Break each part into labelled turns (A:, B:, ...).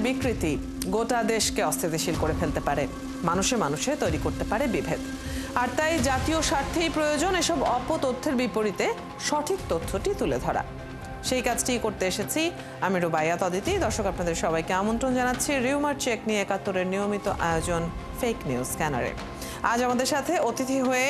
A: বিকৃতি গোটা দেশকে অস্থিতিশীল করে ফেলতে পারে, মানুষে মানুষে তৈরি করতে পারে বিভেদ। আর তাই জাতীয় স্বার্থেই প্রয়োজন এসব অপতথ্যের বিপরীতে সঠিক তথ্যটি তুলে ধরা। সেই কাজটি করতে এসেছি আমি রুবাইয়াত অদিতি। দর্শক, আপনাদের সবাইকে আমন্ত্রণ জানাচ্ছি রিউমার চেক নিয়ে ৭১-এর নিয়মিত আয়োজন ফেক নিউজ স্ক্যানারে। আজ আমাদের সাথে অতিথি হয়ে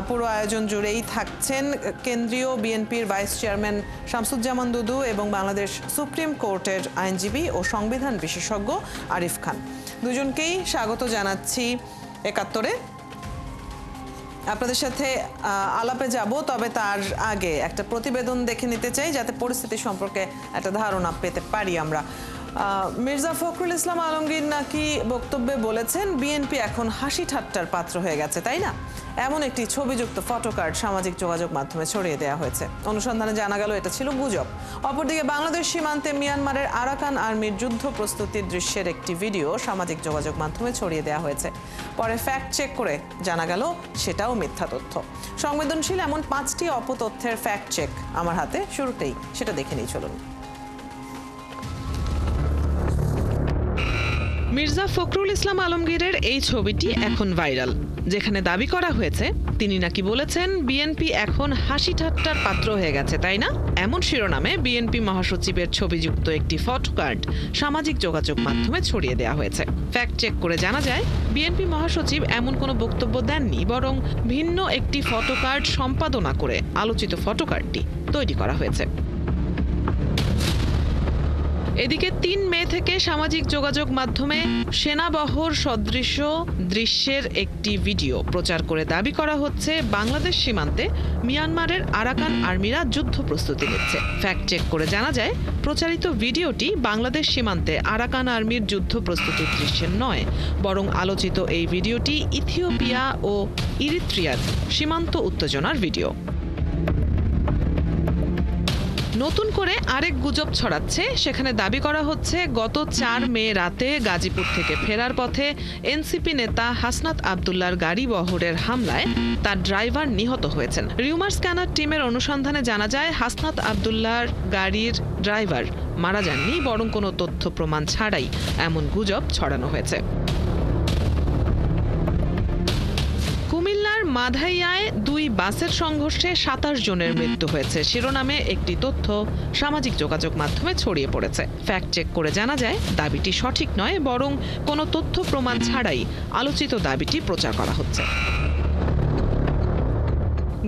A: পুরো আয়োজন জুড়েই থাকছেন কেন্দ্রীয় বিএনপির ভাইস চেয়ারম্যান শামসুজ্জামান দুদু এবং বাংলাদেশ সুপ্রিম কোর্টের আইনজীবী ও সংবিধান বিশেষজ্ঞ আরিফ খান। দুজনকেই স্বাগত জানাচ্ছি ৭১-এ। আপনাদের সাথে আলাপে যাব, তবে তার আগে একটা প্রতিবেদন দেখে নিতে চাই যাতে পরিস্থিতি সম্পর্কে একটা ধারণা পেতে পারি আমরা। মির্জা ফখরুল ইসলাম আলমগীর নাকি বক্তব্যে বলেছেন বিএনপি এখন হাসি ঠাট্টার পাত্র হয়ে গেছে, তাই না? এমন একটি ছবিযুক্ত ফটোকার্ড সামাজিক যোগাযোগ মাধ্যমে ছড়িয়ে দেওয়া হয়েছে। অনুসন্ধানে জানা গেল এটা ছিল গুজব। অপরদিকে বাংলাদেশ সীমান্তে মিয়ানমারের আরাকান আর্মির যুদ্ধ প্রস্তুতির দৃশ্যের একটি ভিডিও সামাজিক যোগাযোগ মাধ্যমে ছড়িয়ে দেওয়া হয়েছে। পরে ফ্যাক্ট চেক করে জানা গেল সেটাও মিথ্যা তথ্য। সংবেদনশীল এমন ৫টি অপতথ্যের ফ্যাক্ট চেক আমার হাতে, শুরুতেই সেটা দেখে নিই চলুন। মির্জা ফখরুল ইসলাম আলমগীরের এই ছবিটি এখন ভাইরাল, যেখানে দাবি করা হয়েছে তিনি নাকি বলেছেন বিএনপি এখন হাসি ঠাট্টার পাত্র হয়ে গেছে, তাই না? এমন শিরোনামে বিএনপি মহাসচিবের ছবিযুক্ত একটি ফটোকার্ড সামাজিক যোগাযোগ মাধ্যমে ছড়িয়ে দেওয়া হয়েছে। ফ্যাক্ট চেক করে জানা যায় বিএনপি মহাসচিব এমন কোনো বক্তব্য দেননি, বরং ভিন্ন একটি ফটোকার্ড সম্পাদনা করে আলোচিত ফটোকার্ডটি তৈরি করা হয়েছে। এদিকে ৩ মে থেকে সামাজিক যোগাযোগ মাধ্যমে সেনাবহর সদৃশ দৃশ্যের একটি ভিডিও প্রচার করে দাবি করা হচ্ছে বাংলাদেশ সীমান্তে মিয়ানমারের আরাকান আর্মিরা যুদ্ধ প্রস্তুতি নিচ্ছে। ফ্যাক্ট চেক করে জানা যায় প্রচারিত ভিডিওটি বাংলাদেশ সীমান্তে আরাকান আর্মির যুদ্ধ প্রস্তুতির দৃশ্যের নয়, বরং আলোচিত এই ভিডিওটি ইথিওপিয়া ও ইরিত্রিয়ার সীমান্ত উত্তেজনার ভিডিও। নতুন করে আরেক গুজব ছড়াচ্ছে, সেখানে দাবি করা হচ্ছে গত ৪ মে রাতে গাজীপুর থেকে ফেরার পথে এনসিপি নেতা হাসনাত আবদুল্লাহর গাড়ি বহরের হামলায় তার ড্রাইভার নিহত হয়েছেন। রিউমার স্ক্যানার টিমের অনুসন্ধানে জানা যায় হাসনাত আবদুল্লাহর গাড়ির ড্রাইভার মারা যাননি, বরং কোনো তথ্য প্রমাণ ছাড়াই এমন গুজব ছড়ানো হয়েছে। কুমিল্লার মাধাইয়ায় ২ বাসের সংঘর্ষে ২৭ জনের মৃত্যু হয়েছে শিরোনামে একটি তথ্য সামাজিক যোগাযোগ মাধ্যমে ছড়িয়ে পড়েছে। ফ্যাক্ট চেক করে জানা যায় দাবিটি সঠিক নয়, বরং কোনো তথ্য প্রমাণ ছাড়াই আলোচিত দাবিটি প্রচার করা হচ্ছে।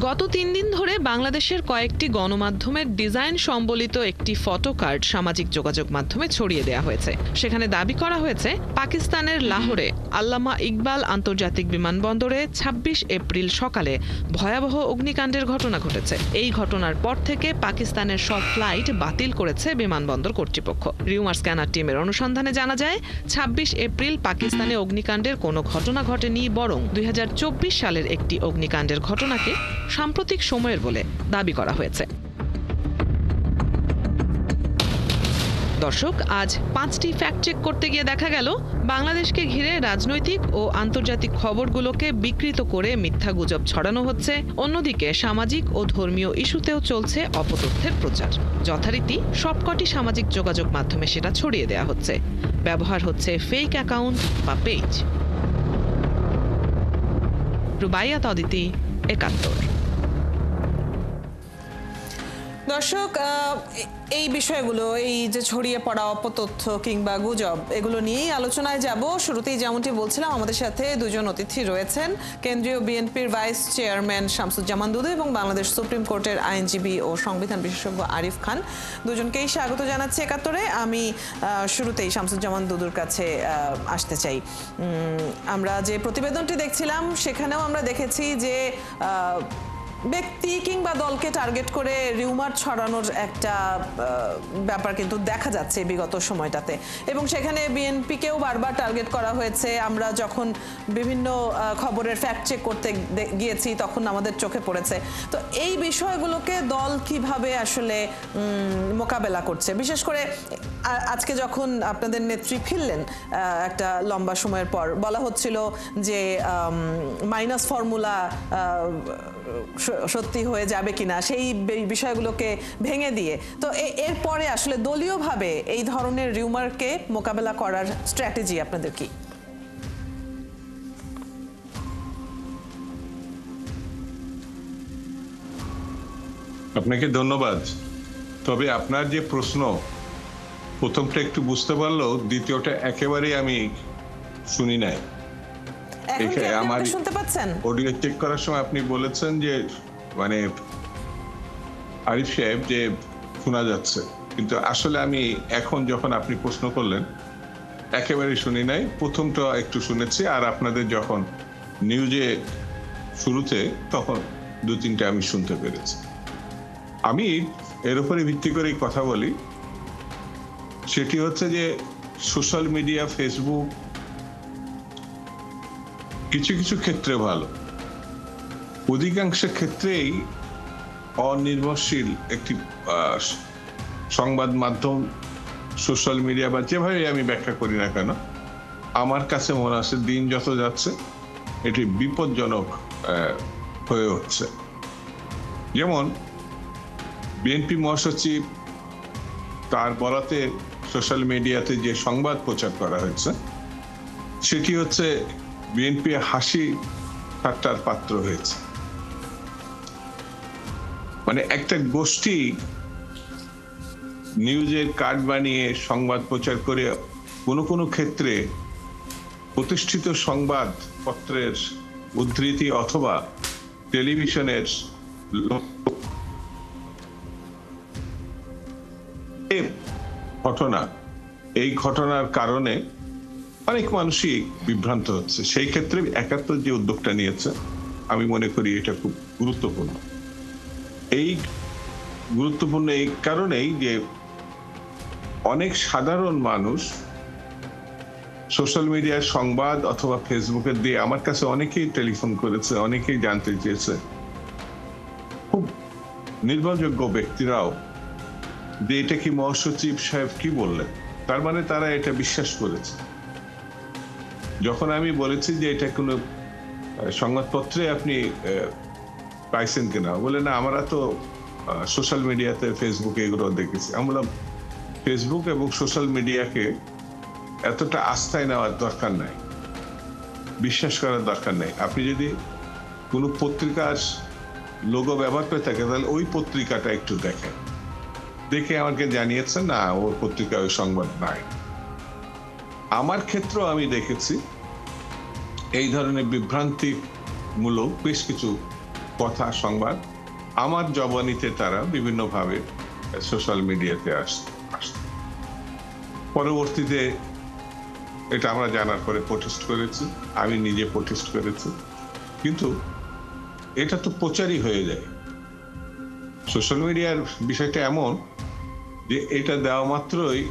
A: গত ৩ দিন ধরে বাংলাদেশের কয়েকটি গণমাধ্যমের ডিজাইন সম্বলিত একটি ফটোকার্ড সামাজিক যোগাযোগ মাধ্যমে ছড়িয়ে দেওয়া হয়েছে। সেখানে দাবি করা হয়েছে পাকিস্তানের লাহোরে আল্লামা ইকবাল আন্তর্জাতিক বিমানবন্দরে ২৬ এপ্রিল সকালে ভয়াবহ অগ্নিকাণ্ডের ঘটনা ঘটেছে। এই ঘটনার পর থেকে পাকিস্তানের সব ফ্লাইট বাতিল করেছে বিমানবন্দর কর্তৃপক্ষ। রিউমার স্ক্যানার টিমের অনুসন্ধানে জানা যায় ২৬ এপ্রিল পাকিস্তানে অগ্নিকাণ্ডের কোনো ঘটনা ঘটেনি, বরং ২০২৪ সালের একটি অগ্নিকাণ্ডের ঘটনাকে সাম্প্রতিক সময়ের বলে দাবি করা হয়েছে। দর্শক, আজ ৫টি ফ্যাক্ট চেক করতে গিয়ে দেখা গেল বাংলাদেশকে ঘিরে রাজনৈতিক ও আন্তর্জাতিক খবরগুলোকে বিকৃত করে মিথ্যা গুজব ছড়ানো হচ্ছে। অন্যদিকে সামাজিক ও ধর্মীয় ইস্যুতেও চলছে অপতথ্যের প্রচার। যথারীতি সবকটি সামাজিক যোগাযোগ মাধ্যমে সেটা ছড়িয়ে দেওয়া হচ্ছে। ব্যবহার হচ্ছে ফেক অ্যাকাউন্ট বা পেজ। রুবাইয়াত অদিতি, ৭১। দর্শক, এই বিষয়গুলো, এই যে ছড়িয়ে পড়া অপতথ্য কিংবা গুজব, এগুলো নিয়েই আলোচনায় যাব। শুরুতেই যেমনটি বলছিলাম, আমাদের সাথে দুজন অতিথি রয়েছেন, কেন্দ্রীয় বিএনপির ভাইস চেয়ারম্যান শামসুজ্জামান দুদু এবং বাংলাদেশ সুপ্রিম কোর্টের আইনজীবী ও সংবিধান বিশেষজ্ঞ আরিফ খান। দুজনকেই স্বাগত জানাচ্ছি ৭১-এ। আমি শুরুতেই শামসুজ্জামান দুদুর কাছে আসতে চাই। আমরা যে প্রতিবেদনটি দেখছিলাম সেখানেও আমরা দেখেছি যে ব্যক্তি কিংবা দলকে টার্গেট করে রিউমার ছড়ানোর একটা ব্যাপার কিন্তু দেখা যাচ্ছে বিগত সময়টাতে, এবং সেখানে বিএনপিকেও বারবার টার্গেট করা হয়েছে। আমরা যখন বিভিন্ন খবরের ফ্যাক্ট চেক করতে গিয়েছি তখন আমাদের চোখে পড়েছে। তো এই বিষয়গুলোকে দল কিভাবে আসলে মোকাবেলা করছে? বিশেষ করে আজকে যখন আপনাদের নেত্রী ফিরলেন একটা লম্বা সময়ের পর, বলা হচ্ছিল যে মাইনাস ফর্মুলা সত্যি হয়ে যাবে কিনা সেই বিষয়গুলোকে ভেঙে দিয়ে, তো এরপরে আসলে দলীয়ভাবে এই ধরনের রিউমারকে মোকাবেলা করার স্ট্র্যাটেজি আপনাদের কি?
B: আপনাকে ধন্যবাদ। তবে আপনার যে প্রশ্ন, প্রথমটা একটু বুঝতে পারলেও দ্বিতীয়টা একেবারেই আমি শুনি নাই।
A: আমার শুনতে পাচ্ছেন?
B: অডিও চেক করার সময় আপনি বলেছেন যে মানে আরিফ সাহেব যে শোনা যাচ্ছে, কিন্তু আসলে আমি এখন যখন আপনি প্রশ্ন করলেন একেবারেই শুনি নাই। প্রথমটা একটু শুনেছি, আর আপনাদের যখন নিউজে শুরুতে তখন 2-3টা আমি শুনতে পেরেছি। আমি এর উপরে ভিত্তি করে কথা বলি, সেটি হচ্ছে যে সোশ্যাল মিডিয়া, ফেসবুক কিছু কিছু ক্ষেত্রে ভালো, অধিকাংশ ক্ষেত্রেই অনির্ভরশীল একটি সংবাদ মাধ্যম, সোশ্যাল মিডিয়া বা যেভাবে আমি ব্যাখ্যা করি না কেন, আমার কাছে মনে আছে দিন যত যাচ্ছে এটি বিপজ্জনক হয়ে উঠছে। যেমন বিএনপি মহাসচিব তার বরাতে সোশ্যাল মিডিয়াতে যে সংবাদ প্রচার করা হয়েছে সেটি হচ্ছে বিএনপি হাসি ঠাট্টার পাত্র হয়েছে। মানে একটা গোষ্ঠী নিউজের কার্ড বানিয়ে সংবাদ প্রচার করে কোনো কোনো ক্ষেত্রে প্রতিষ্ঠিত সংবাদ পত্রের উদ্ধৃতি অথবা টেলিভিশনের ঘটনা, এই ঘটনার কারণে অনেক মানুষই বিভ্রান্ত হচ্ছে। সেই ক্ষেত্রে ৭১ যে উদ্যোগটা নিয়েছে আমি মনে করি এটা খুব গুরুত্বপূর্ণ। এই গুরুত্বপূর্ণ এই কারণেই যে অনেক সাধারণ মানুষ সোশ্যাল মিডিয়ার সংবাদ অথবা ফেসবুকের দিয়ে আমার কাছে অনেকেই টেলিফোন করেছে, অনেকেই জানতে চেয়েছে, খুব নির্ভরযোগ্য ব্যক্তিরাও, যে এটা কি মহাসচিব সাহেব কি বললেন, তার মানে তারা এটা বিশ্বাস করেছে। যখন আমি বলেছি যে এটা কোনো সংবাদপত্রে আপনি পাইছেন কিনা, বলে না আমরা তো সোশ্যাল মিডিয়াতে, ফেসবুকে এগুলো দেখেছি। আমি বললাম ফেসবুক এবং সোশ্যাল মিডিয়াকে এতটা আস্থায় নেওয়ার দরকার নাই, বিশ্বাস করার দরকার নেই। আপনি যদি কোনো পত্রিকার লোগো ব্যবহার করে থাকেন তাহলে ওই পত্রিকাটা একটু দেখেন, দেখে আমাকে জানিয়েছেন না ওর পত্রিকায় ওই সংবাদ নাই। আমার ক্ষেত্রেও আমি দেখেছি এই ধরনের বিভ্রান্তিমূলক বেশ কিছু কথা, সংবাদ আমার জবানিতে তারা বিভিন্নভাবে সোশ্যাল মিডিয়াতে আসছে। পরবর্তীতে এটা আমরা জানার পরে প্রোটেস্ট করেছি, আমি নিজে প্রোটেস্ট করেছি, কিন্তু এটা তো প্রচারই হয়ে যায়। সোশ্যাল মিডিয়ার বিষয়টা এমন যে এটা দেওয়া মাত্রই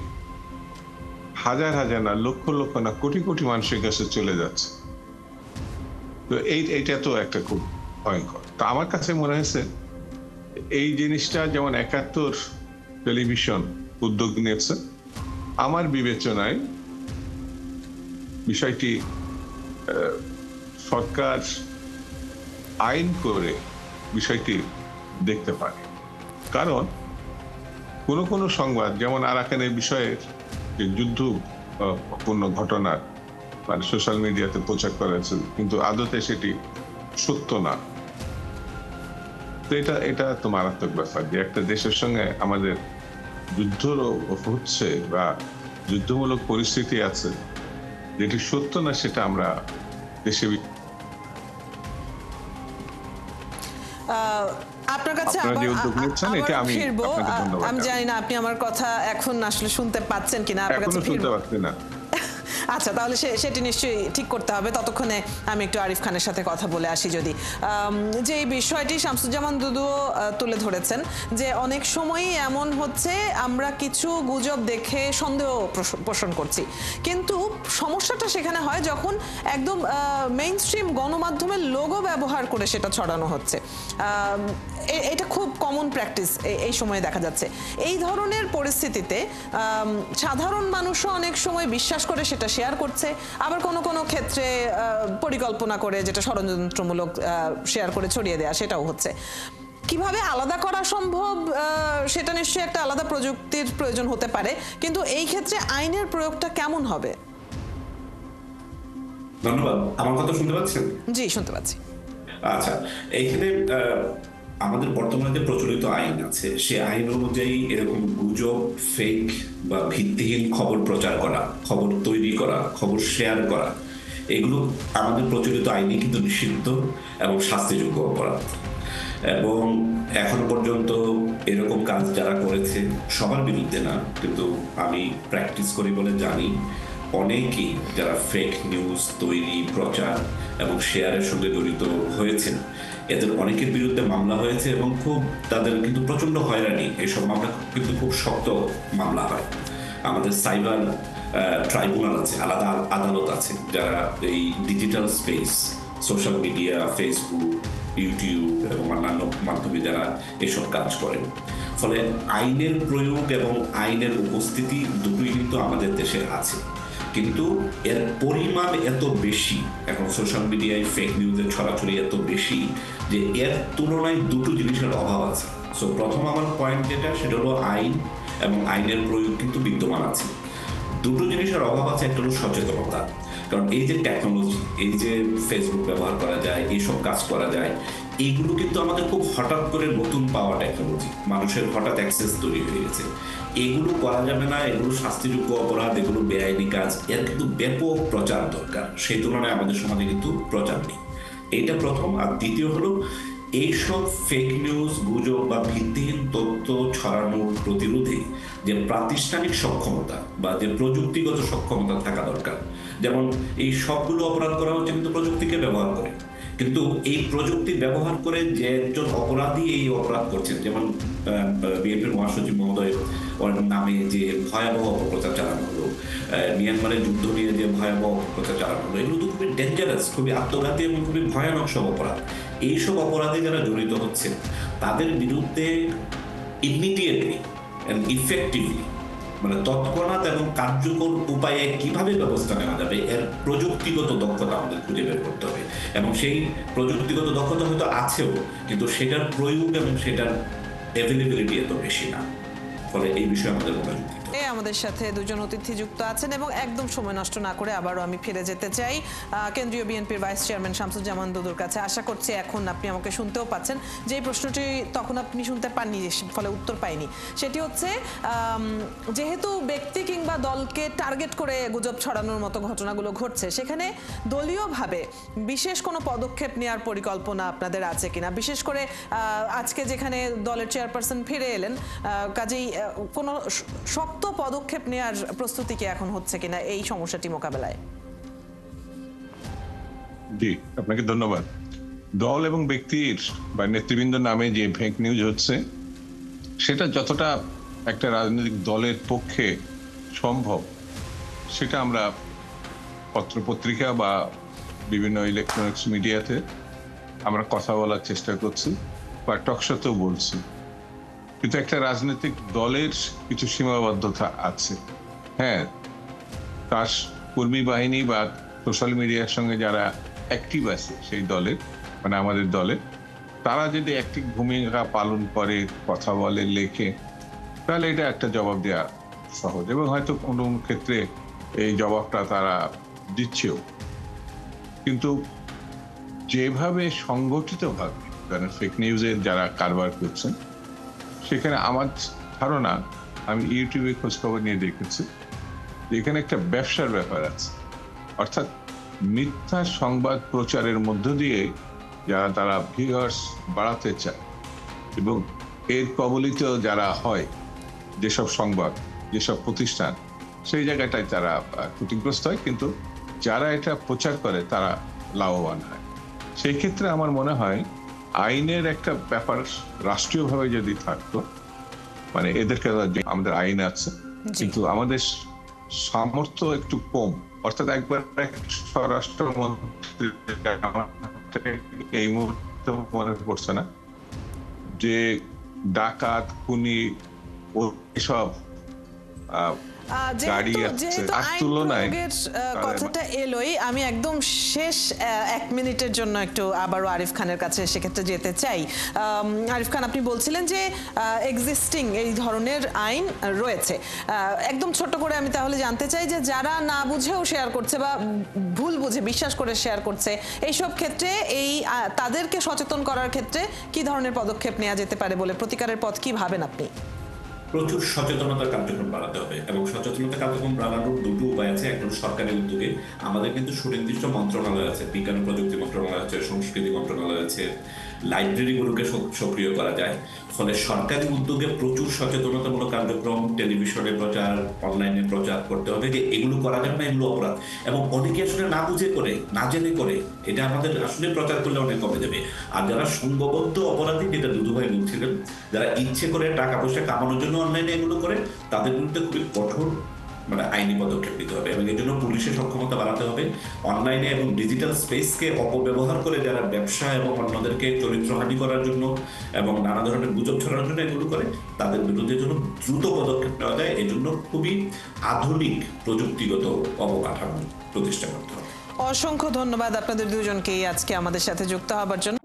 B: হাজার হাজার না, লক্ষ লক্ষ না, কোটি কোটি মানুষের কাছে চলে যাচ্ছে। তো এইটা তো একটা খুব ভয়ঙ্কর। তো আমার কাছে মনে হয়েছে এই জিনিসটা যেমন ৭১ টেলিভিশন উদ্যোগ নিয়েছে, আমার বিবেচনায় বিষয়টি সরকার আইন করে বিষয়টি দেখতে পারে। কারণ কোনো কোনো সংবাদ, যেমন আরাকানের বিষয়ে যে যুদ্ধপূর্ণ ঘটনার মানে সোশ্যাল মিডিয়াতে প্রচার করা হয়েছে, কিন্তু আদতে সেটি সত্য না। তো এটা তো মারাত্মক ব্যাপার যে একটা দেশের সঙ্গে আমাদের যুদ্ধ হচ্ছে বা যুদ্ধমূলক পরিস্থিতি আছে, যেটি সত্য না সেটা আমরা দেশে।
A: আপনার কাছে আমি জানি না আপনি আমার কথা এখন আসলে শুনতে পাচ্ছেন কিনা, আপনার কাছে
B: শুনতে পাচ্ছি না।
A: আচ্ছা, তাহলে সেটি নিশ্চয়ই ঠিক করতে হবে। ততক্ষণে আমি একটু আরিফ খানের সাথে কথা বলে আসি। যদি যে এই বিষয়টি শামসুজ্জামান দুদুও তুলে ধরেছেন যে অনেক সময়ই এমন হচ্ছে আমরা কিছু গুজব দেখে সন্দেহ পোষণ করছি, কিন্তু সমস্যাটা সেখানে হয় যখন একদম মেইনস্ট্রিম গণমাধ্যমের লোগো ব্যবহার করে সেটা ছড়ানো হচ্ছে। এটা খুব কমন প্র্যাকটিস এই সময়ে দেখা যাচ্ছে। এই ধরনের পরিস্থিতিতে সাধারণ মানুষও অনেক সময় বিশ্বাস করে সেটা শেয়ার করছে, আবার কোনো কোনো ক্ষেত্রে পরিকল্পনা করে যেটা ষড়যন্ত্রমূলক শেয়ার করে ছড়িয়ে দেয়া সেটাও হচ্ছে। কিভাবে আলাদা করা সম্ভব সেটা নিশ্চয়ই একটা আলাদা প্রযুক্তির প্রয়োজন হতে পারে, কিন্তু এই ক্ষেত্রে আইনের প্রয়োগটা কেমন হবে?
C: ধন্যবাদ। আমার কথা শুনতে পাচ্ছেন?
A: জি, শুনতে পাচ্ছি।
C: আচ্ছা, এইখানে আমাদের বর্তমানে যে প্রচলিত আইন আছে সে আইন অনুযায়ী এরকম গুজব, ফেক বা ভিত্তিহীন খবর প্রচার করা, খবর তৈরি করা, খবর শেয়ার করা, এগুলো আমাদের প্রচলিত আইনে কিন্তু নিষিদ্ধ এবং শাস্তিযোগ্য অপরাধ। এবং এখন পর্যন্ত এরকম কাজ যারা করেছে সবার বিরুদ্ধে না, কিন্তু আমি প্র্যাকটিস করি বলে জানি অনেকেই যারা ফেক নিউজ তৈরি, প্রচার এবং শেয়ারের সঙ্গে জড়িত হয়েছেন, এদের অনেকের বিরুদ্ধে মামলা হয়েছে এবং খুব তাদের কিন্তু প্রচন্ড হয়রানি। এইসব মামলা কিন্তু খুব শক্ত মামলা হয়। আমাদের সাইবার ট্রাইব্যুনাল আছে, আলাদা আদালত আছে যারা এই digital space, social media, Facebook, YouTube এবং অন্যান্য মাধ্যমে যারা এসব কাজ করেন। ফলে আইনের প্রয়োগ এবং আইনের উপস্থিতি দুটোই কিন্তু আমাদের দেশে আছে, কিন্তু এর পরিমাণ এত বেশি, এখন সোশ্যাল মিডিয়ায় ফেক নিউজের ছড়াছড়ি এত বেশি যে এর তুলনায় দুটো জিনিসের অভাব আছে। সো প্রথম আমার পয়েন্ট যেটা, সেটা হলো আইন এবং আইনের প্রয়োগ কিন্তু বিদ্যমান আছে। দুটো জিনিসের অভাব আছে, একটা হলো সচেতনতা। কারণ এই যে টেকনোলজি, এই যে ফেসবুক ব্যবহার করা যায়, এইসব কাজ করা যায়, এইগুলো কিন্তু আমাদের খুব হঠাৎ করে নতুন পাওয়া টেকনোলজি, মানুষের হঠাৎ অ্যাক্সেস তৈরি হয়ে গেছে। এগুলো করা যাবে না, এগুলো শাস্তিযোগ্য অপরাধ, এগুলো বেআইনি কাজ, এর কিন্তু ব্যাপক প্রচার দরকার। সেই তুলনায় আমাদের সমাজে কিন্তু প্রচার নেই। এইটা প্রথম। আর দ্বিতীয় হলো এইসব ফেক নিউজ, গুজব বা ভিত্তিহীন তথ্য ছড়ানোর প্রতিরোধে যে প্রাতিষ্ঠানিক সক্ষমতা বা যে প্রযুক্তিগত সক্ষমতা থাকা দরকার। যেমন এই সবগুলো অপরাধ করা হচ্ছে কিন্তু প্রযুক্তিকে ব্যবহার করে, কিন্তু এই প্রযুক্তি ব্যবহার করে যে একজন অপরাধী এই অপরাধ করছেন, যেমন বিএনপির মহাসচিব মহোদয় ওর নামে যে ভয়াবহ অপপ্রচার চালানো হলো, মিয়ানমারের যুদ্ধ নিয়ে যে ভয়াবহ অপপ্রচার চালানো হলো, এগুলো তো খুবই ডেঞ্জারাস, খুবই আত্মঘাতী এবং খুবই ভয়ানক সব অপরাধ। এইসব অপরাধে যারা জড়িত হচ্ছে তাদের বিরুদ্ধে ইমিডিয়েটলি এন্ড ইফেক্টিভলি, মানে তৎক্ষণাৎ এবং কার্যকর উপায়ে কিভাবে ব্যবস্থা নেওয়া যাবে, এর প্রযুক্তিগত দক্ষতা আমাদের খুঁজে বের করতে হবে। এবং সেই প্রযুক্তিগত দক্ষতা হয়তো আছেও, কিন্তু সেটার প্রয়োগ এবং সেটার অ্যাভেলেবিলিটি এত বেশি না। ফলে এই বিষয়ে আমাদের মনোযোগ দিতে হবে।
A: আমাদের সাথে দুজন অতিথি যুক্ত আছেন এবং একদম সময় নষ্ট না করে আবারও আমি ফিরে যেতে চাই কেন্দ্রীয় বিএনপির ভাইস চেয়ারম্যান শামসুজ্জামান দুদুর কাছে। আশা করছি এখন আপনি আমাকে শুনতেও পাচ্ছেন। যে প্রশ্নটি তখন আপনি শুনতে পাননি, ফলে উত্তর পাইনি, সেটি হচ্ছে যেহেতু ব্যক্তি কিংবা দলকে টার্গেট করে গুজব ছড়ানোর মতো ঘটনাগুলো ঘটছে, সেখানে দলীয়ভাবে বিশেষ কোনো পদক্ষেপ নেওয়ার পরিকল্পনা আপনাদের আছে কিনা? বিশেষ করে আজকে যেখানে দলের চেয়ারপারসন ফিরে এলেন, কাজেই কোনো শক্ত পদক্ষেপ নেওয়ার প্রস্তুতি কি এখন হচ্ছে কিনা এই সমস্যাটি মোকাবেলায়?
B: জি, আপনাকে ধন্যবাদ। দল এবং ব্যক্তির বা নেতৃবৃন্দ নামে যে ফেক নিউজ হচ্ছে, সেটা যতটা একটা রাজনৈতিক দলের পক্ষে সম্ভব সেটা আমরা পত্রপত্রিকা বা বিভিন্ন ইলেকট্রনিক্স মিডিয়াতে আমরা কথা বলার চেষ্টা করছি বা টকশোতেও বলছি। কিন্তু একটা রাজনৈতিক দলের কিছু সীমাবদ্ধতা আছে। হ্যাঁ, তার কর্মী বাহিনী বা সোশ্যাল মিডিয়ার সঙ্গে যারা অ্যাক্টিভ আছে সেই দলের, মানে আমাদের দলে, তারা যদি অ্যাক্টিভ ভূমিকা পালন করে, কথা বলে, লেখে, তাহলে এটা একটা জবাব দেওয়া সহজ এবং হয়তো কোনো ক্ষেত্রে এই জবাবটা তারা দিচ্ছেও। কিন্তু যেভাবে সংগঠিতভাবে ফেক নিউজের যারা কারবার করছেন, সেখানে আমার ধারণা, আমি ইউটিউবে খোঁজখবর নিয়ে দেখেছি, এখানে একটা ব্যবসার ব্যাপার আছে। অর্থাৎ মিথ্যা সংবাদ প্রচারের মধ্য দিয়ে যারা তারা ভিউয়ার্স বাড়াতে চায় এবং এর কবলিত যারা হয়, যেসব সংবাদ, যেসব প্রতিষ্ঠান, সেই জায়গাটায় তারা ক্ষতিগ্রস্ত হয়, কিন্তু যারা এটা প্রচার করে তারা লাভবান হয়। সেই ক্ষেত্রে আমার মনে হয় আইনের একটা ব্যাপার রাষ্ট্রীয়ভাবে যদি থাকতো, মানে এদেরকে, আমাদের আইন আছে কিন্তু আমাদের সামর্থ্য একটু কম। অর্থাৎ একবার স্বরাষ্ট্রমন্ত্রী, এই মুহূর্তে মনে পড়ছে না, যে ডাকাত খুনি ও এসব গাড়ি আছে
A: যেহেতু
B: তার
A: আইন
B: তুলনায়
A: প্রয়োগের কথাটা এলোই, আমি একদম শেষ 1 মিনিটের জন্য একটু আবারও আরিফ খানের কাছে সেক্ষেত্রে যেতে চাই। আরিফ খান, আপনি বলছিলেন যে এক্সিস্টিং এই ধরনের আইন রয়েছে। একদম ছোট করে আমি তাহলে জানতে চাই যে যারা না বুঝেও শেয়ার করছে বা ভুল বুঝে বিশ্বাস করে শেয়ার করছে, এইসব ক্ষেত্রে তাদেরকে সচেতন করার ক্ষেত্রে কি ধরনের পদক্ষেপ নেওয়া যেতে পারে বলে প্রতিকারের পথ কি ভাবেন আপনি?
C: প্রচুর সচেতনতার কার্যক্রম বাড়াতে হবে এবং সচেতনতা কার্যক্রম বাড়ানোর দুটো উপায় আছে। একটা সরকারি উদ্যোগে, আমাদের কিন্তু সুনির্দিষ্ট মন্ত্রণালয় আছে, বিজ্ঞান ও প্রযুক্তি মন্ত্রণালয় আছে, সংস্কৃতি মন্ত্রণালয় আছে, লাইব্রেরিগুলোকে সক্রিয় করা যায়। ফলে সরকারি উদ্যোগে প্রচুর সচেতনতামূলক কার্যক্রম, টেলিভিশনে প্রচার, অনলাইনে প্রচার করতে হবে যে এগুলো করা যাবে না, এগুলো অপরাধ। এবং অনেকে আসলে না বুঝে করে, না জেনে করে, এটা আমাদের আসলে প্রচার করলে অনেক কমে যাবে। আর যারা সংঘবদ্ধ অপরাধী, যেটা দুদুভাই বলছিলেন, যারা ইচ্ছে করে টাকা পয়সা কামানোর জন্য অনলাইনে এগুলো করে, তাদের বিরুদ্ধে খুবই কঠোর আইনি পদক্ষেপ নিতে হবে এবং এর জন্য পুলিশের সক্ষমতা বাড়াতে হবে। অনলাইনে এবং ডিজিটাল স্পেসকে অপব্যবহার করে যারা ব্যবসা এবং অন্যদেরকে চরিত্রহানি করার জন্য এবং নানা ধরনের গুজব ছড়ানোর জন্য এগুলো করে, তাদের বিরুদ্ধে যেন দ্রুত পদক্ষেপ নেওয়া যায়, এজন্য খুবই আধুনিক প্রযুক্তিগত অবকাঠামো প্রতিষ্ঠা করতে হবে।
A: অসংখ্য ধন্যবাদ আপনাদের দুজনকেই আজকে আমাদের সাথে যুক্ত হবার জন্য।